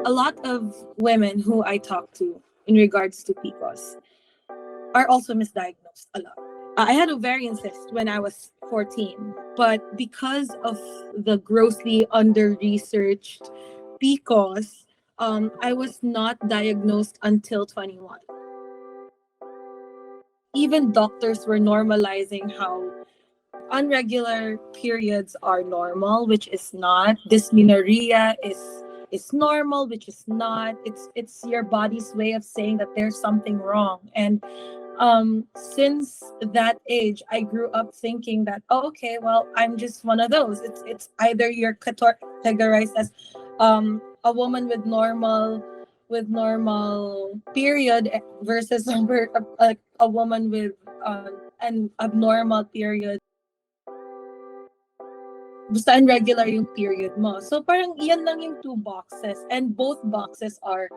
a lot of women who I talk to in regards to PCOS are also misdiagnosed a lot. I had ovarian cyst when I was 14, but because of the grossly under-researched PCOS, I was not diagnosed until 21. Even doctors were normalizing how unregular periods are normal, which is not. Dysmenorrhea is normal, which is not. It's your body's way of saying that there's something wrong. And since that age, I grew up thinking that, oh, okay, well, I'm just one of those. It's either you're categorized as a woman with normal period versus a woman with an abnormal period. Basta irregular yung period mo. So parang yan lang yung two boxes, and both boxes are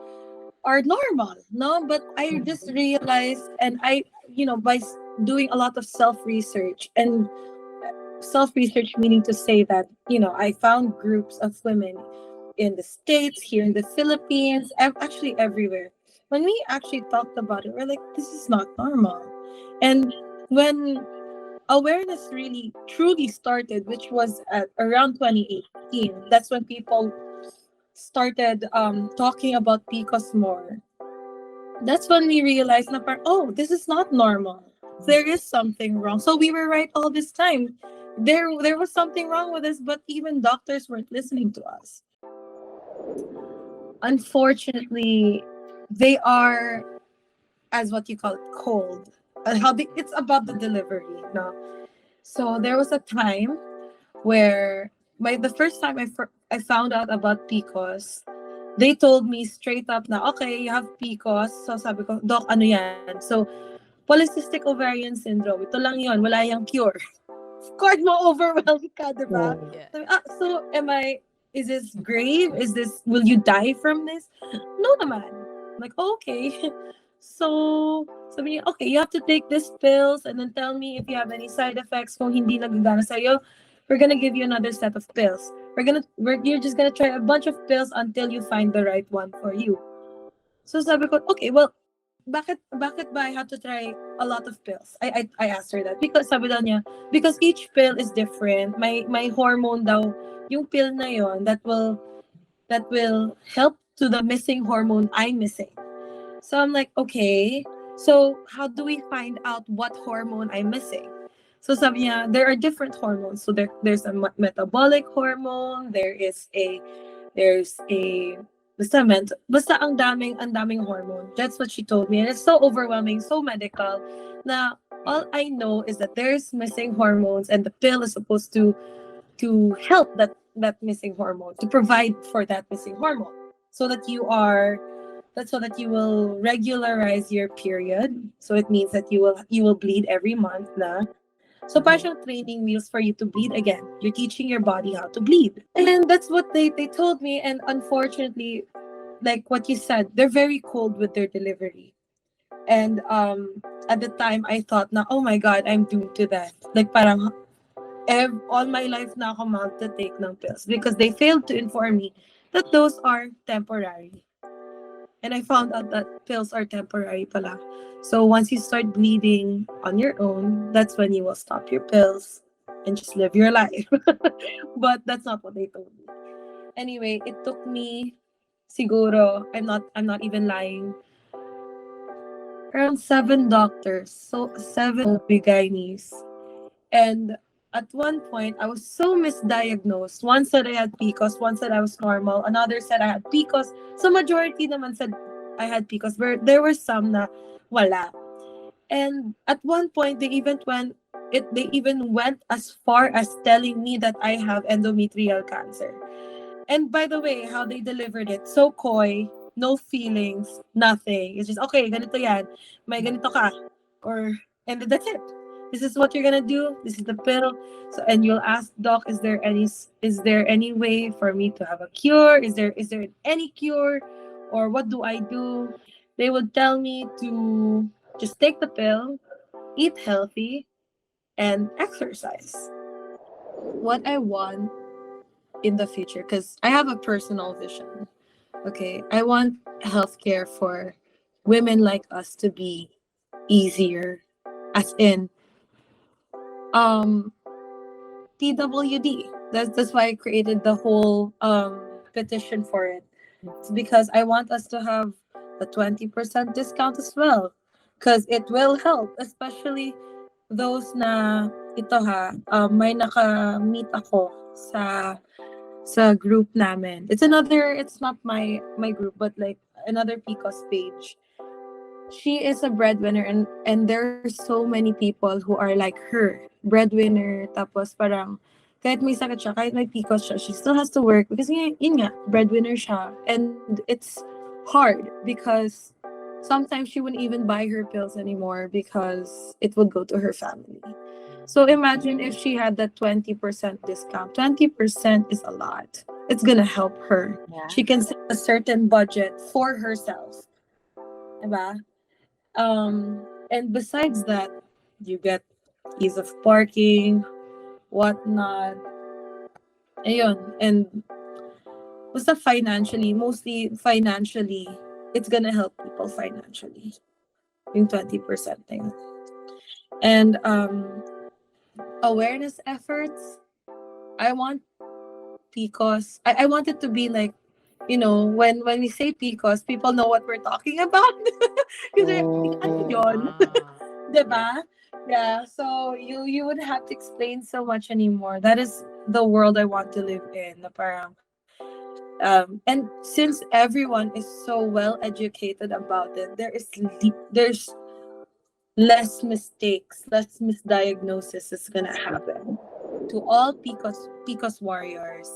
normal, no? But I just realized, and by doing a lot of self-research, and self-research meaning to say that, I found groups of women in the States, here in the Philippines, actually everywhere. When we actually talked about it, we're like, this is not normal. And when awareness really truly started, which was at around 2018, that's when people started talking about PCOS more. That's when we realized na oh, this is not normal. There is something wrong. So we were right all this time. There was something wrong with us, but even doctors weren't listening to us. Unfortunately, they are, as what you call it, cold. It's about the delivery, no? So there was a time where the first time I found out about PCOS, they told me straight up na, okay, you have PCOS. So sabi ko, Doc, ano yan? So, polycystic ovarian syndrome, ito lang yun, wala yung cure. Of course, ma-overwhelmed ka, diba? Yeah. So, is this grave? Will you die from this? No naman. I'm like, okay. So, sabi niya, okay, you have to take these pills and then tell me if you have any side effects. Kung hindi nagagana sa'yo, we're gonna give you another set of pills. You're just gonna try a bunch of pills until you find the right one for you. So sabi ko, okay, well, bakit ba I have to try a lot of pills? I asked her that because sabi daw niya, because each pill is different. My hormone daw, yung pill na yon that will help to the missing hormone I'm missing. So I'm like, okay, so how do we find out what hormone I'm missing? So sabi niya, there are different hormones. So there's a metabolic hormone, there's a basta ang daming hormone. That's what she told me. And it's so overwhelming, so medical, na all I know is that there's missing hormones and the pill is supposed to help that missing hormone, to provide for that missing hormone so that you will regularize your period. So it means that you will bleed every month na. So partial training wheels for you to bleed again. You're teaching your body how to bleed. And that's what they told me. And unfortunately, like what you said, they're very cold with their delivery. And at the time, I thought na, oh my God, I'm doomed to that. Like parang all my life na ako to take ng pills because they failed to inform me that those are temporary. And I found out that pills are temporary pala. So once you start bleeding on your own, that's when you will stop your pills and just live your life. But that's not what they told me. Anyway, it took me siguro, I'm not even lying, around 7 doctors. So 7 OB-GYNs. And at one point, I was so misdiagnosed. One said I had PCOS, one said I was normal, another said I had PCOS. So majority naman said I had PCOS, but there were some na wala. And at one point, they even went as far as telling me that I have endometrial cancer. And by the way, how they delivered it, so coy, no feelings, nothing. It's just, okay, ganito yan. May ganito ka. And that's it. This is what you're gonna do. This is the pill. So, and you'll ask, Doc, is there any way for me to have a cure? Is there any cure, or what do I do? They would tell me to just take the pill, eat healthy, and exercise. What I want in the future, because I have a personal vision. Okay, I want healthcare for women like us to be easier, as in um TWD. That's why I created the whole petition for it. It's because I want us to have the 20% discount as well, because it will help, especially those na ito ha, may naka-meet ako sa group namin. It's not my group, but like another PCOS page. She is a breadwinner, and there are so many people who are like her, breadwinner, tapos parang kahit may sakit siya, kahit may PCOS siya, she still has to work because yun nga, breadwinner siya. And it's hard because sometimes she wouldn't even buy her pills anymore because it would go to her family. So imagine if she had that 20% discount. 20% is a lot. It's gonna help her. Yeah. She can set a certain budget for herself. Diba? And besides that, you get ease of parking, whatnot. Ayun. And basta financially, mostly financially, it's gonna help people financially. Yung 20% thing. And awareness efforts, I want PCOS. I want it to be like, when we say PCOS, people know what we're talking about. Kasi, ano yun? Diba? Yeah, so you wouldn't have to explain so much anymore. That is the world I want to live in. Na parang, and since everyone is so well educated about it, there's less mistakes, less misdiagnosis is gonna happen. To all PCOS warriors,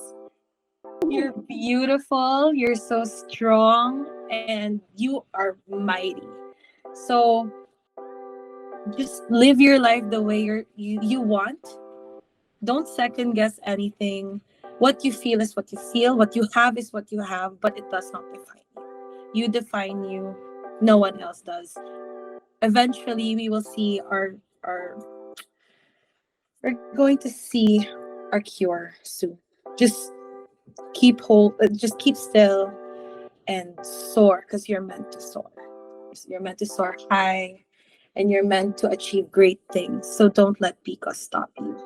you're beautiful, you're so strong, and you are mighty. So just live your life the way you want. Don't second guess anything. What you feel is what you feel. What you have is what you have, but it does not define you. You define you. No one else does. Eventually, we will see our we're going to see our cure soon. Just just keep still and soar, because you're meant to soar. You're meant to soar high, and you're meant to achieve great things. So don't let PCOS stop you.